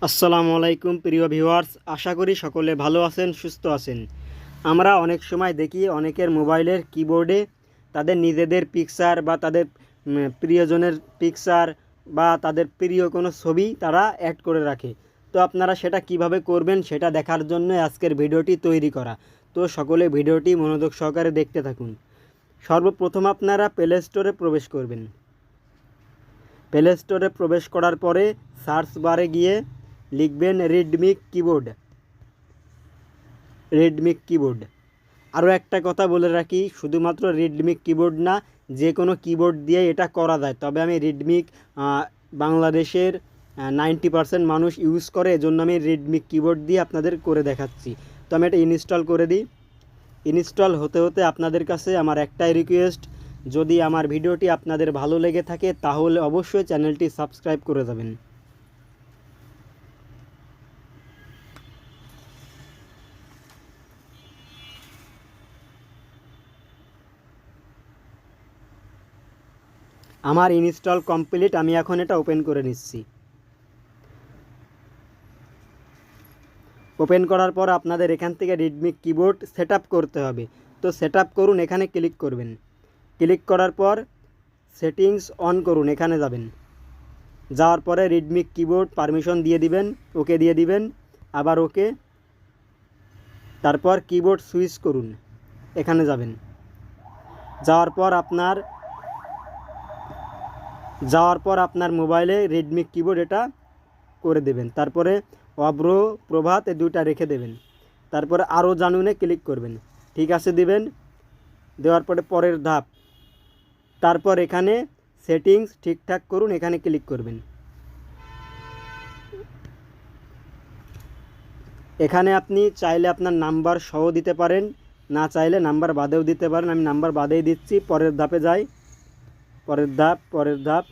আসসালামু আলাইকুম প্রিয় ভিউয়ার্স, আশা করি সকলে ভালো আছেন, সুস্থ আছেন। আমরা অনেক সময় দেখি অনেকের মোবাইলের কিবোর্ডে তাদের নিজেদের পিকচার বা তাদের প্রিয়জনের পিকচার বা তাদের প্রিয় কোনো ছবি তারা অ্যাড করে রাখে। তো আপনারা সেটা কিভাবে করবেন সেটা দেখার জন্য আজকের ভিডিওটি তৈরি করা। তো সকলে ভিডিওটি মনোযোগ সহকারে দেখতে থাকুন। সর্বপ্রথম আপনারা প্লে স্টোরে প্রবেশ করবেন। প্লে স্টোরে প্রবেশ করার পরে সার্চ বারে গিয়ে লিখবেন রেডমি কিবোর্ড। আরও একটা কথা বলে রাখি, শুধুমাত্র রেডমি কিবোর্ড না, যে কোনো কিবোর্ড দিয়ে এটা করা যায়, তবে আমি রেডমি বাংলাদেশের 90% মানুষ ইউজ করে, এজন্য আমি রেডমি কিবোর্ড দিয়ে আপনাদের করে দেখাচ্ছি। তো আমি এটা ইনস্টল করে দিই। ইনস্টল হতে হতে আপনাদের কাছে আমার একটাই রিকোয়েস্ট, যদি আমার ভিডিওটি আপনাদের ভালো লেগে থাকে তাহলে অবশ্যই চ্যানেলটি সাবস্ক্রাইব করে যাবেন। আমার ইনস্টল কমপ্লিট, আমি এখন এটা ওপেন করে নিচ্ছি। ওপেন করার পর আপনাদের এখান থেকে রেডমি কিবোর্ড সেট করতে হবে। তো সেট করুন, এখানে ক্লিক করবেন। ক্লিক করার পর সেটিংস অন করুন, এখানে যাবেন। যাওয়ার পরে রেডমি কিবোর্ড পারমিশন দিয়ে দিবেন, ওকে দিয়ে দিবেন, আবার ওকে। তারপর কিবোর্ড সুইচ করুন, এখানে যাবেন। যাওয়ার পর আপনার মোবাইলে রেডমি কিবোর্ড এটা করে দেবেন। তারপরে অভ্র প্রভাত এই দুইটা রেখে দেবেন। তারপরে আরও জানুনে ক্লিক করবেন, ঠিক আছে দিবেন। দেওয়ার পরে পরের ধাপ, তারপর এখানে সেটিংস ঠিকঠাক করুন, এখানে ক্লিক করবেন। এখানে আপনি চাইলে আপনার নাম্বার সহ দিতে পারেন, না চাইলে নাম্বার বাদেও দিতে পারেন। আমি নাম্বার বাদেই দিচ্ছি। পরের ধাপে যাই, পরের ধাপ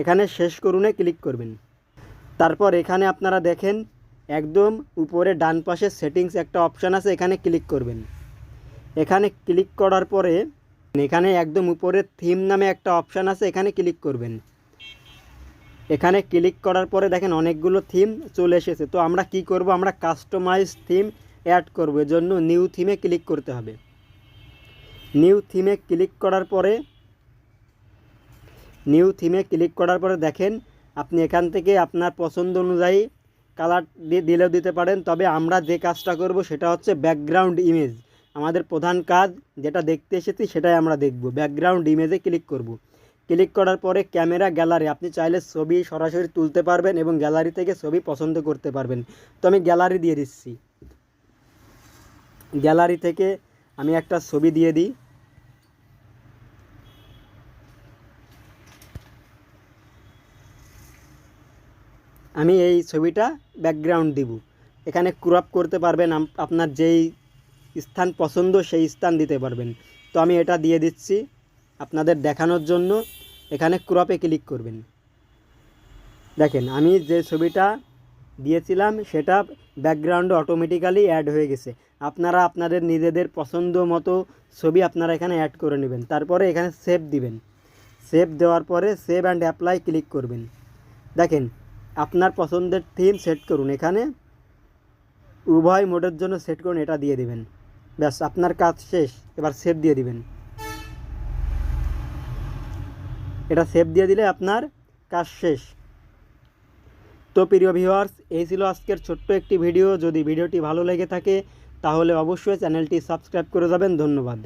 এখানে শেষ করুনে ক্লিক করবেন। তারপর এখানে আপনারা দেখেন একদম উপরে ডান পাশে সেটিংস একটা অপশান আছে, এখানে ক্লিক করবেন। এখানে ক্লিক করার পরে এখানে একদম উপরে থিম নামে একটা অপশান আছে, এখানে ক্লিক করবেন। এখানে ক্লিক করার পরে দেখেন অনেকগুলো থিম চলে এসেছে। তো আমরা কি করব, আমরা কাস্টমাইজ থিম অ্যাড করব, এজন্য নিউ থিমে ক্লিক করতে হবে। নিউ থিমে ক্লিক করার পরে দেখেন আপনি এখান থেকে আপনার পছন্দ অনুযায়ী কালার দিলেও দিতে পারেন। তবে আমরা যে কাজটা করব সেটা হচ্ছে ব্যাকগ্রাউন্ড ইমেজ। আমাদের প্রধান কাজ যেটা দেখতে এসেছি সেটাই আমরা দেখব। ব্যাকগ্রাউন্ড ইমেজে ক্লিক করব। ক্লিক করার পরে ক্যামেরা গ্যালারি, আপনি চাইলে ছবি সরাসরি তুলতে পারবেন এবং গ্যালারি থেকে ছবি পছন্দ করতে পারবেন। তো আমি গ্যালারি দিয়ে দিচ্ছি। গ্যালারি থেকে আমি একটা ছবি দিয়ে দিই। আমি এই ছবিটা ব্যাকগ্রাউন্ড দিব। এখানে ক্রপ করতে পারবেন, আপনার যেই স্থান পছন্দ সেই স্থান দিতে পারবেন। তো আমি এটা দিয়ে দিচ্ছি আপনাদের দেখানোর জন্য। এখানে ক্রপে ক্লিক করবেন। দেখেন আমি যে ছবিটা দিয়েছিলাম সেটা ব্যাকগ্রাউন্ডে অটোমেটিক্যালি অ্যাড হয়ে গেছে। আপনারা আপনাদের নিজেদের পছন্দ মতো ছবি আপনারা এখানে অ্যাড করে নেবেন। তারপরে এখানে সেভ দিবেন। সেভ দেওয়ার পরে সেভ অ্যান্ড অ্যাপ্লাই ক্লিক করবেন। দেখেন আপনার পছন্দের থিম সেট করুন, এখানে উভয় মোডের জন্য সেট করুন, এটা দিয়ে দিবেন। ব্যাস, আপনার কাজ শেষ। এবার সেভ দিয়ে দিবেন। এটা সেভ দিয়ে দিলে আপনার কাজ শেষ। তো প্রিয় ভিউয়ার্স, এই ছিল আজকের ছোট্ট একটি ভিডিও। যদি ভিডিওটি ভালো লেগে থাকে তাহলে অবশ্যই চ্যানেলটি সাবস্ক্রাইব করে যাবেন। ধন্যবাদ।